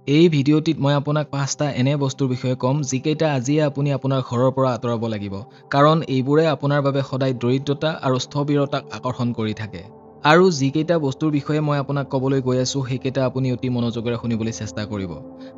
এই ভিডিঅ'টিত মই আপোনাক 5টা এনে বস্তুৰ বিষয়ে ক'ম যিকেইটা আজিয়ে আপুনি আপোনাৰ ঘৰৰ পৰা আঁতৰাব লাগিব কাৰণ এইবোৰে আপোনাৰ বাবে সদায় দৰিদ্ৰতা আৰু স্থবিৰতাক আকৰ্ষণ কৰি থাকে। আৰু যিকেইটা বস্তুৰ বিষয়ে মই আপোনাক ক'বলৈ গৈ আছো সেইকেইটা আপুনি অতি মনোযোগেৰে শুনিবলৈ চেষ্টা কৰিব।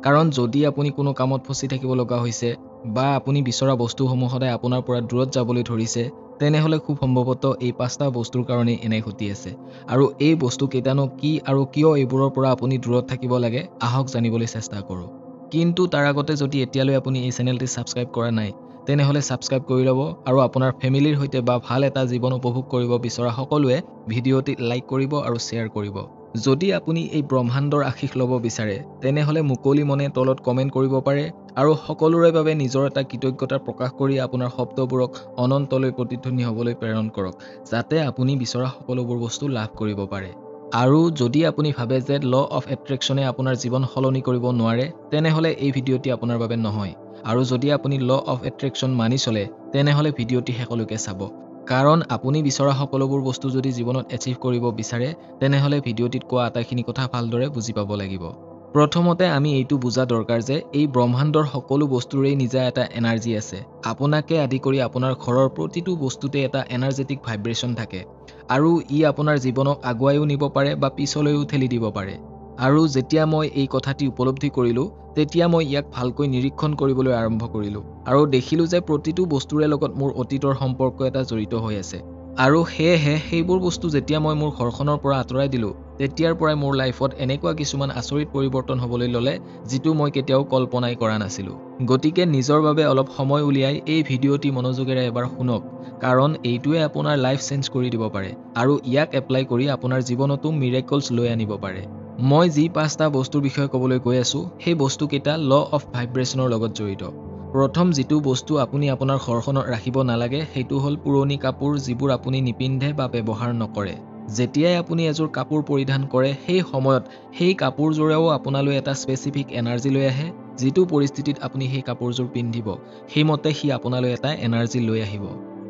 কাৰণ যদি আপুনি কোনো কামত ফচি থাকিব লগা হৈছে বা আপুনি বিচৰা বস্তুসমূহ সদায় আপোনাৰ পৰা দূৰত যাবলৈ ধৰিছে তেনেহলে খুব সম্ভৱতঃ এই 5টা বস্তুৰ কাৰণে এনে ঘটি আছে। আৰু এই বস্তু কেইটানো কি আৰু কিয় এইবোৰৰ পৰা আপুনি দূৰত থাকিব লাগে আহক জানিবলৈ চেষ্টা কৰোঁ। কিন্তু তাৰ আগতে যদি এতিয়ালৈ আপুনি এই চেনেলটি সাবস্ক্ৰাইব কৰা নাই তেনেহলে সাবস্ক্ৰাইব কৰি ল'ব আৰু আপোনাৰ ফেমিলিৰ সৈতে বা ভাল এটা জীৱন উপভোগ কৰিব বিচৰা সকলোৱে ভিডিঅ'টি লাইক কৰিব আৰু শ্বেয়াৰ কৰিব। যদি আপুনি এই ব্ৰহ্মাণ্ডৰ আশীষ ল'ব বিচাৰে তেনেহলে মুকলি মনে তলত কমেন্ট কৰিব পাৰে আৰু সকলোৰে বাবে নিজৰ এটা কৃতজ্ঞতা প্ৰকাশ কৰি আপোনাৰ শব্দবোৰক অনন্তলৈ প্ৰতিধ্বনি হ'বলৈ প্ৰেৰণ কৰক যাতে আপুনি বিচৰা সকলোবোৰ বস্তু লাভ কৰিব পাৰে। আৰু যদি আপুনি ভাবে যে ল অফ এট্ৰেকশ্যনে আপোনাৰ জীৱন সলনি কৰিব নোৱাৰে তেনেহলে এই ভিডিঅ'টি আপোনাৰ বাবে নহয়। আৰু যদি আপুনি ল অফ এট্ৰেকশ্যন মানি চলে তেনেহলে ভিডিঅ'টি শেষলৈকে চাব। কাৰণ আপুনি বিচৰা সকলোবোৰ বস্তু যদি জীৱনত এচিভ কৰিব বিচাৰে তেনেহলে ভিডিঅ'টিত কোৱা আটাইখিনি কথা ভালদৰে বুজি পাব লাগিব। প্ৰথমতে আমি এইটো বুজা দৰকাৰ যে এই ব্ৰহ্মাণ্ডৰ সকলো বস্তুৰেই নিজা এটা এনাৰ্জি আছে। আপোনাকে আদি কৰি আপোনাৰ ঘৰৰ প্ৰতিটো বস্তুতে এটা এনাৰ্জেটিক ভাইব্ৰেশ্যন থাকে আৰু ই আপোনাৰ জীৱনক আগুৱাইও নিব পাৰে বা পিছলৈও ঠেলি দিব পাৰে। আৰু যেতিয়া মই এই কথাটি উপলব্ধি কৰিলো তেতিয়া মই ইয়াক ভালকৈ নিৰীক্ষণ কৰিবলৈ আৰম্ভ কৰিলো আৰু দেখিলো যে প্ৰতিটো বস্তুৰে লগত মোৰ অতীতৰ সম্পৰ্ক এটা জড়িত হৈ আছে। আৰু সেয়েহে সেইবোৰ বস্তু যেতিয়া মই মোৰ ঘৰখনৰ পৰা আঁতৰাই দিলো তেতিয়াৰ পৰাই মোৰ লাইফত এনেকুৱা কিছুমান আচৰিত পৰিৱৰ্তন হ'বলৈ ল'লে যিটো মই কেতিয়াও কল্পনাই কৰা নাছিলো। গতিকে নিজৰ বাবে অলপ সময় উলিয়াই এই ভিডিঅ'টি মনোযোগেৰে এবাৰ শুনক কাৰণ এইটোৱে আপোনাৰ লাইফ চেঞ্জ কৰি দিব পাৰে আৰু ইয়াক এপ্লাই কৰি আপোনাৰ জীৱনতো মিৰেকলছ লৈ আনিব পাৰে। মই যি 5টা বস্তুৰ বিষয়ে ক'বলৈ গৈ আছো সেই বস্তুকেইটা ল অফ ভাইব্ৰেশ্যনৰ লগত জড়িত। প্ৰথম যিটো বস্তু আপুনি আপোনাৰ ঘৰখনত ৰাখিব নালাগে সেইটো হ'ল পুৰণি কাপোৰ যিবোৰ আপুনি নিপিন্ধে বা ব্যৱহাৰ নকৰে। যেতিয়াই আপুনি এযোৰ কাপোৰ পৰিধান কৰে সেই সময়ত সেই কাপোৰযোৰেও আপোনালৈ এটা স্পেচিফিক এনাৰ্জি লৈ আহে। যিটো পৰিস্থিতিত আপুনি সেই কাপোৰযোৰ পিন্ধিব সেইমতে সি আপোনালৈ এটা এনাৰ্জি লৈ আহিব।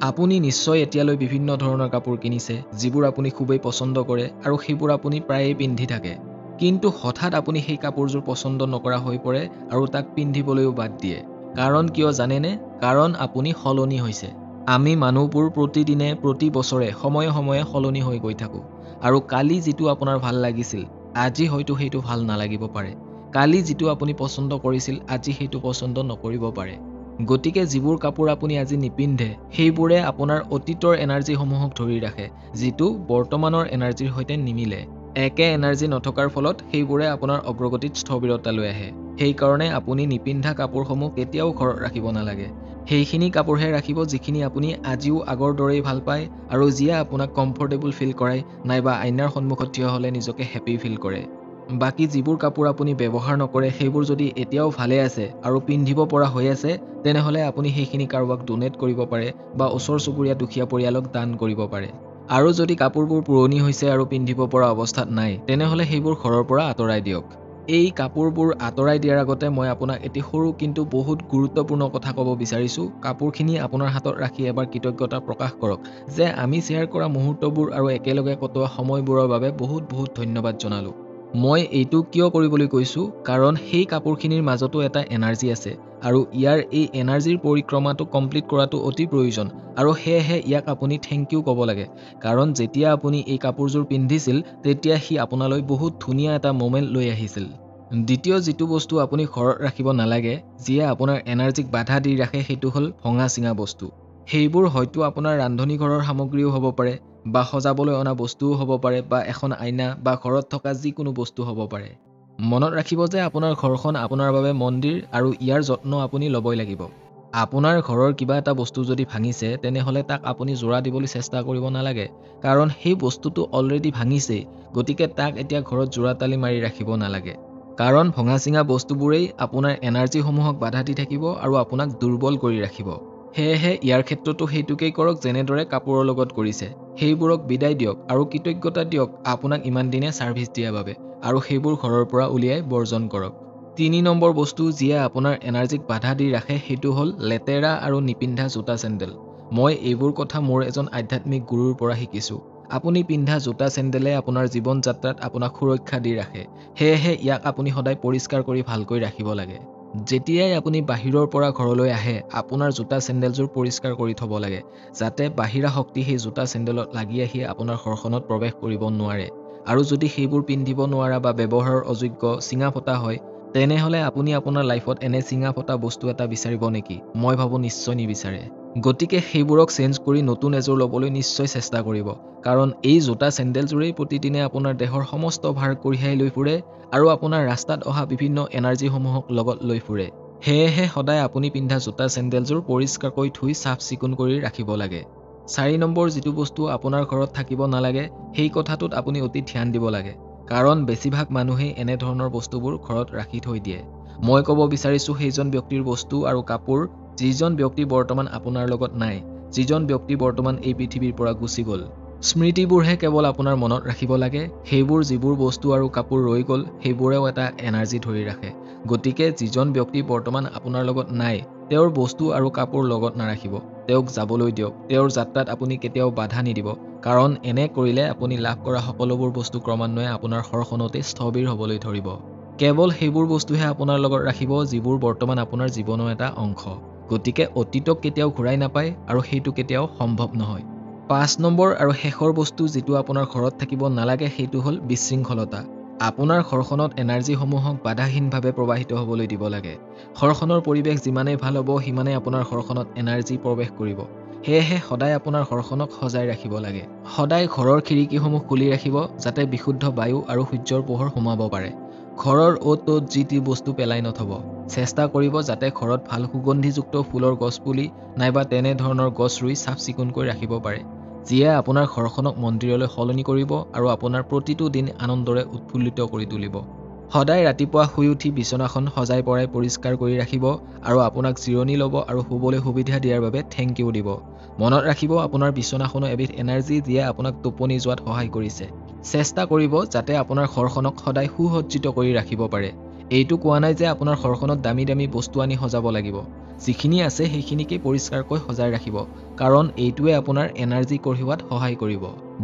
আপুনি নিশ্চয় এতিয়ালৈ বিভিন্ন ধৰণৰ কাপোৰ কিনিছে যিবোৰ আপুনি খুবেই পছন্দ কৰে আৰু সেইবোৰ আপুনি প্ৰায়েই পিন্ধি থাকে। কিন্তু হঠাৎ আপুনি সেই কাপোৰযোৰ পছন্দ নকৰা হৈ পৰে আৰু তাক পিন্ধিবলৈও বাদ দিয়ে। কাৰণ কিয় জানেনে? কাৰণ আপুনি সলনি হৈছে। আমি মানুহবোৰ প্ৰতিদিনে প্ৰতি বছৰে সময়ে সময়ে সলনি হৈ গৈ থাকো আৰু কালি যিটো আপোনাৰ ভাল লাগিছিল আজি হয়তো সেইটো ভাল নালাগিব পাৰে। কালি যিটো আপুনি পছন্দ কৰিছিল আজি সেইটো পছন্দ নকৰিব পাৰে। গতিকে যিবোৰ কাপোৰ আপুনি আজি নিপিন্ধে সেইবোৰে আপোনাৰ অতীতৰ এনাৰ্জিসমূহক ধৰি ৰাখে যিটো বৰ্তমানৰ এনাৰ্জিৰ সৈতে নিমিলে। একে এনাৰ্জি নথকাৰ ফলত সেইবোৰে আপোনাৰ অগ্ৰগতিত স্থবিৰতা লৈ আহে। সেইকাৰণে আপুনি নিপিন্ধা কাপোৰসমূহ কেতিয়াও ঘৰত ৰাখিব নালাগে। সেইখিনি কাপোৰহে ৰাখিব যিখিনি আপুনি আজিও আগৰ দৰেই ভাল পায় আৰু যিয়ে আপোনাক কমফৰ্টেবল ফিল কৰায় নাইবা আইনাৰ সন্মুখত থিয় হ'লে নিজকে হেপী ফিল কৰে। বাকী যিবোৰ কাপোৰ আপুনি ব্যৱহাৰ নকৰে সেইবোৰ যদি এতিয়াও ভালে আছে আৰু পিন্ধিব পৰা হৈ আছে তেনেহলে আপুনি সেইখিনি কাৰোবাক ডোনেট কৰিব পাৰে বা ওচৰ চুবুৰীয়া দুখীয়া পৰিয়ালক দান কৰিব পাৰে। আৰু যদি কাপোৰবোৰ পুৰণি হৈছে আৰু পিন্ধিব পৰা অৱস্থাত নাই তেনেহলে সেইবোৰ ঘৰৰ পৰা আঁতৰাই দিয়ক। এই কাপোৰবোৰ আঁতৰাই দিয়াৰ আগতে মই আপোনাক এটি সৰু কিন্তু বহুত গুৰুত্বপূৰ্ণ কথা ক'ব বিচাৰিছো। কাপোৰখিনি আপোনাৰ হাতত ৰাখি এবাৰ কৃতজ্ঞতা প্ৰকাশ কৰক যে আমি শ্বেয়াৰ কৰা মুহূৰ্তবোৰ আৰু একেলগে কটোৱা সময়বোৰৰ বাবে বহুত বহুত ধন্যবাদ জনালো। মই এইটো কিয় কৰিবলৈ কৈছো কাৰণ সেই কাপোৰখিনিৰ মাজতো এটা এনাৰ্জি আছে আৰু ইয়াৰ এই এনাৰ্জিৰ পৰিক্ৰমাটো কমপ্লিট কৰাটো অতি প্ৰয়োজন আৰু সেয়েহে ইয়াক আপুনি থেংক ইউ ক'ব লাগে। কাৰণ যেতিয়া আপুনি এই কাপোৰযোৰ পিন্ধিছিল তেতিয়া সি আপোনালৈ বহুত ধুনীয়া এটা মোমেন্ট লৈ আহিছিল। দ্বিতীয় যিটো বস্তু আপুনি ঘৰত ৰাখিব নালাগে যিয়ে আপোনাৰ এনাৰ্জিক বাধা দি ৰাখে সেইটো হ'ল ভঙা চিঙা বস্তু। সেইবোৰ হয়তো আপোনাৰ ৰান্ধনী ঘৰৰ সামগ্ৰীও হ'ব পাৰে বা সজাবলৈ অনা বস্তুও হ'ব পাৰে বা এখন আইনা বা ঘৰত থকা যিকোনো বস্তু হ'ব পাৰে। মনত ৰাখিব যে আপোনাৰ ঘৰখন আপোনাৰ বাবে মন্দিৰ আৰু ইয়াৰ যত্ন আপুনি ল'বই লাগিব। আপোনাৰ ঘৰৰ কিবা এটা বস্তু যদি ভাঙিছে তেনেহলে তাক আপুনি জোৰা দিবলৈ চেষ্টা কৰিব নালাগে কাৰণ সেই বস্তুটো অলৰেডি ভাঙিছে। গতিকে তাক এতিয়া ঘৰত জোৰাতালি মাৰি ৰাখিব নালাগে। কাৰণ ভঙা চিঙা বস্তুবোৰেই আপোনাৰ এনাৰ্জিসমূহক বাধা দি থাকিব আৰু আপোনাক দুৰ্বল কৰি ৰাখিব। সেয়েহে ইয়াৰ ক্ষেত্ৰতো সেইটোকেই কৰক যেনেদৰে কাপোৰৰ লগত কৰিছে। সেইবোৰক বিদায় দিয়ক আৰু কৃতজ্ঞতা দিয়ক আপোনাক ইমান দিনে ছাৰ্ভিচ দিয়াৰ বাবে আৰু সেইবোৰ ঘৰৰ পৰা উলিয়াই বৰ্জন কৰক। 3 নম্বৰ বস্তু যিয়ে আপোনাৰ এনাৰ্জিক বাধা দি ৰাখে সেইটো হ'ল লেতেৰা আৰু নিপিন্ধা জোতা চেণ্ডেল। মই এইবোৰ কথা মোৰ এজন আধ্যাত্মিক গুৰুৰ পৰা শিকিছো আপুনি পিন্ধা জোতা চেণ্ডেলে আপোনাৰ জীৱন যাত্ৰাত আপোনাক সুৰক্ষা দি ৰাখে। সেয়েহে ইয়াক আপুনি সদায় পৰিষ্কাৰ কৰি ভালকৈ ৰাখিব লাগে। যেতিয়াই আপুনি বাহিৰৰ পৰা ঘৰলৈ আহে, আপোনাৰ জোতা চেণ্ডেলযোৰ পৰিষ্কাৰ কৰি থ'ব লাগে, যাতে বাহিৰা শক্তি সেই জোতা চেণ্ডেলত লাগি আহি আপোনাৰ ঘৰখনত প্ৰৱেশ কৰিব নোৱাৰে। আৰু যদি সেইবোৰ পিন্ধিব নোৱাৰা বা ব্যৱহাৰৰ অযোগ্য চিঙা ফটা হয়, তেনেহ'লে আপুনি আপোনাৰ লাইফত এনে চিঙা ফটা বস্তু এটা বিচাৰিব নেকি? মই ভাবোঁ নিশ্চয় নিবিচাৰে। গতিকে সেইবোৰক চেঞ্জ কৰি নতুন এযোৰ ল'বলৈ নিশ্চয় চেষ্টা কৰিব। কাৰণ এই জোতা চেণ্ডেলযোৰেই প্ৰতিদিনে আপোনাৰ দেহৰ সমস্ত ভাৰ কঢ়িয়াই লৈ ফুৰে আৰু আপোনাৰ ৰাস্তাত অহা বিভিন্ন এনাৰ্জিসমূহক লগত লৈ ফুৰে। সেয়েহে সদায় আপুনি পিন্ধা জোতা চেণ্ডেলযোৰ পৰিষ্কাৰকৈ ধুই চাফ চিকুণ কৰি ৰাখিব লাগে। 4 নম্বৰ যিটো বস্তু আপোনাৰ ঘৰত থাকিব নালাগে, সেই কথাটোত আপুনি অতি ধ্যান দিব লাগে। কাৰণ বেছিভাগ মানুহেই এনেধৰণৰ বস্তুবোৰ ঘৰত ৰাখি থৈ দিয়ে। মই ক'ব বিচাৰিছোঁ সেইজন ব্যক্তিৰ বস্তু আৰু কাপোৰ, যিজন ব্যক্তি বৰ্তমান আপোনাৰ লগত নাই, যিজন ব্যক্তি বৰ্তমান এই পৃথিৱীৰ পৰা গুচি গ'ল। স্মৃতিবোৰহে কেৱল আপোনাৰ মনত ৰাখিব লাগে। সেইবোৰ যিবোৰ বস্তু আৰু কাপোৰ ৰৈ গ'ল, সেইবোৰেও এটা এনাৰ্জি ধৰি ৰাখে। গতিকে যিজন ব্যক্তি বৰ্তমান আপোনাৰ লগত নাই, তেওঁৰ বস্তু আৰু কাপোৰ লগত নাৰাখিব। তেওঁক যাবলৈ দিয়ক। তেওঁৰ যাত্ৰাত আপুনি কেতিয়াও বাধা নিদিব। কাৰণ এনে কৰিলে আপুনি লাভ কৰা সকলোবোৰ বস্তু ক্ৰমান্বয়ে আপোনাৰ ঘৰখনতে স্থবিৰ হ'বলৈ ধৰিব। কেৱল সেইবোৰ বস্তুহে আপোনাৰ লগত ৰাখিব যিবোৰ বৰ্তমান আপোনাৰ জীৱনৰ এটা অংশ। গতিকে অতীতক কেতিয়াও ঘূৰাই নাপায় আৰু সেইটো কেতিয়াও সম্ভৱ নহয়। 5 নম্বৰ আৰু শেষৰ বস্তু যিটো আপোনাৰ ঘৰত থাকিব নালাগে সেইটো হ'ল বিশৃংখলতা। আপোনাৰ ঘৰখনত এনাৰ্জিসমূহক বাধাহীনভাৱে প্ৰৱাহিত হ'বলৈ দিব লাগে। ঘৰখনৰ পৰিৱেশ যিমানেই ভাল হ'ব, সিমানেই আপোনাৰ ঘৰখনত এনাৰ্জি প্ৰৱেশ কৰিব। সেয়েহে সদায় আপোনাৰ ঘৰখনক সজাই ৰাখিব লাগে। সদায় ঘৰৰ খিৰিকীসমূহ খুলি ৰাখিব, যাতে বিশুদ্ধ বায়ু আৰু সূৰ্যৰ পোহৰ সোমাব পাৰে। ঘৰৰ অ'ত ত'ত যি টি বস্তু পেলাই নথব। চেষ্টা কৰিব যাতে ঘৰত ভাল সুগন্ধিযুক্ত ফুলৰ গছপুলি নাইবা তেনে ধৰণৰ গছ ৰুই চাফ চিকুণকৈ ৰাখিব পাৰে, যিয়ে আপোনাৰ ঘৰখনক মন্দিৰলৈ সলনি কৰিব আৰু আপোনাৰ প্ৰতিটো দিন আনন্দৰে উৎফুল্লিত কৰি তুলিব। সদায় ৰাতিপুৱা শুই উঠি বিচনাখন সজাই পৰাই পৰিষ্কাৰ কৰি ৰাখিব আৰু আপোনাক জিৰণি ল'ব আৰু শুবলৈ সুবিধা দিয়াৰ বাবে থেংক ইউ দিব। মনত ৰাখিব আপোনাৰ বিচনাখনো এবিধ এনাৰ্জি যিয়ে আপোনাক টোপনি যোৱাত সহায় কৰিছে। চেষ্টা কৰিব যাতে আপোনাৰ ঘৰখনক সদায় সুসজ্জিত কৰি ৰাখিব পাৰে। এইটো কোৱা নাই যে আপোনাৰ ঘৰখনত দামী দামী বস্তু আনি সজাব লাগিব। যিখিনি আছে সেইখিনিকে পৰিষ্কাৰকৈ সজাই ৰাখিব, কাৰণ এইটোৱে আপোনাৰ এনাৰ্জি কঢ়িওৱাত সহায় কৰিব।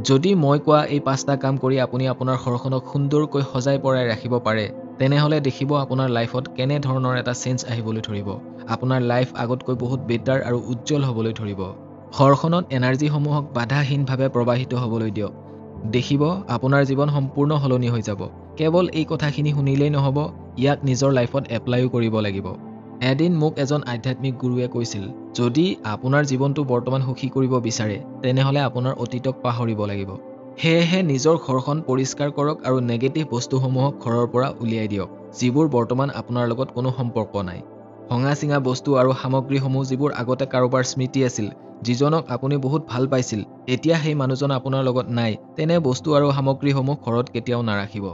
যদি মই কোৱা এই 5টা কাম কৰি আপুনি আপোনাৰ ঘৰখনক সুন্দৰকৈ সজাই পৰাই ৰাখিব পাৰে, তেনেহ'লে দেখিব আপোনাৰ লাইফত কেনে ধৰণৰ এটা চেঞ্জ আহিবলৈ ধৰিব। আপোনাৰ লাইফ আগতকৈ বহুত বেটাৰ আৰু উজ্জ্বল হ'বলৈ ধৰিব। ঘৰখনত এনাৰ্জিসমূহক বাধাহীনভাৱে প্ৰৱাহিত হ'বলৈ দিয়ক। দেখিব আপোনাৰ জীৱন সম্পূৰ্ণ সলনি হৈ যাব। কেৱল এই কথাখিনি শুনিলেই নহ'ব, ইয়াক নিজৰ লাইফত এপ্লাইও কৰিব লাগিব। এদিন মোক এজন আধ্যাত্মিক গুৰুৱে কৈছিল, যদি আপোনাৰ জীৱনটো বৰ্তমান সুখী কৰিব বিচাৰে, তেনেহ'লে আপোনাৰ অতীতক পাহৰিব লাগিব। সেয়েহে নিজৰ ঘৰখন পৰিষ্কাৰ কৰক আৰু নেগেটিভ বস্তুসমূহক ঘৰৰ পৰা উলিয়াই দিয়ক, যিবোৰ বৰ্তমান আপোনাৰ লগত কোনো সম্পৰ্ক নাই। ভঙা চিঙা বস্তু আৰু সামগ্ৰীসমূহ যিবোৰ আগতে কাৰোবাৰ স্মৃতি আছিল, যিজনক আপুনি বহুত ভাল পাইছিল, এতিয়া সেই মানুহজন আপোনাৰ লগত নাই, তেনে বস্তু আৰু সামগ্ৰীসমূহ ঘৰত কেতিয়াও নাৰাখিব।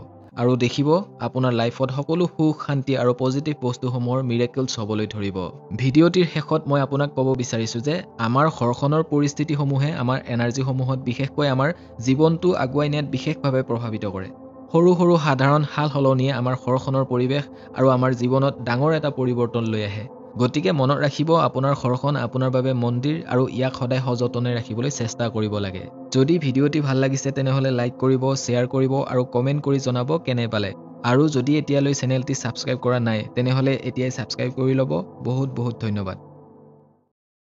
আৰু দেখিব আপোনাৰ লাইফত সকলো সুখ শান্তি আৰু পজিটিভ বস্তুসমূহৰ মিৰেকলছ হ'বলৈ ধৰিব। ভিডিঅ'টিৰ শেষত মই আপোনাক ক'ব বিচাৰিছোঁ যে আমাৰ ঘৰখনৰ পৰিস্থিতিসমূহে আমাৰ এনাৰ্জিসমূহত বিশেষকৈ আমাৰ জীৱনটো আগুৱাই নিয়াত বিশেষভাৱে প্ৰভাৱিত কৰে। সৰু সৰু সাধাৰণ সাল সলনিয়ে আমাৰ ঘৰখনৰ পৰিৱেশ আৰু আমাৰ জীৱনত ডাঙৰ এটা পৰিৱৰ্তন লৈ আহে। গতিকে মনত ৰাখিব আপোনাৰ ঘৰখন আপোনাৰ বাবে মন্দিৰ আৰু ইয়াক সদায় সযতনে ৰাখিবলৈ চেষ্টা কৰিব লাগে। যদি ভিডিঅ'টি ভাল লাগিছে তেনেহ'লে লাইক কৰিব, শ্বেয়াৰ কৰিব আৰু কমেণ্ট কৰি জনাব কেনে পালে। আৰু যদি এতিয়ালৈ চেনেলটি ছাবস্ক্ৰাইব কৰা নাই, তেনেহ'লে এতিয়াই ছাবস্ক্ৰাইব কৰি ল'ব। বহুত বহুত ধন্যবাদ।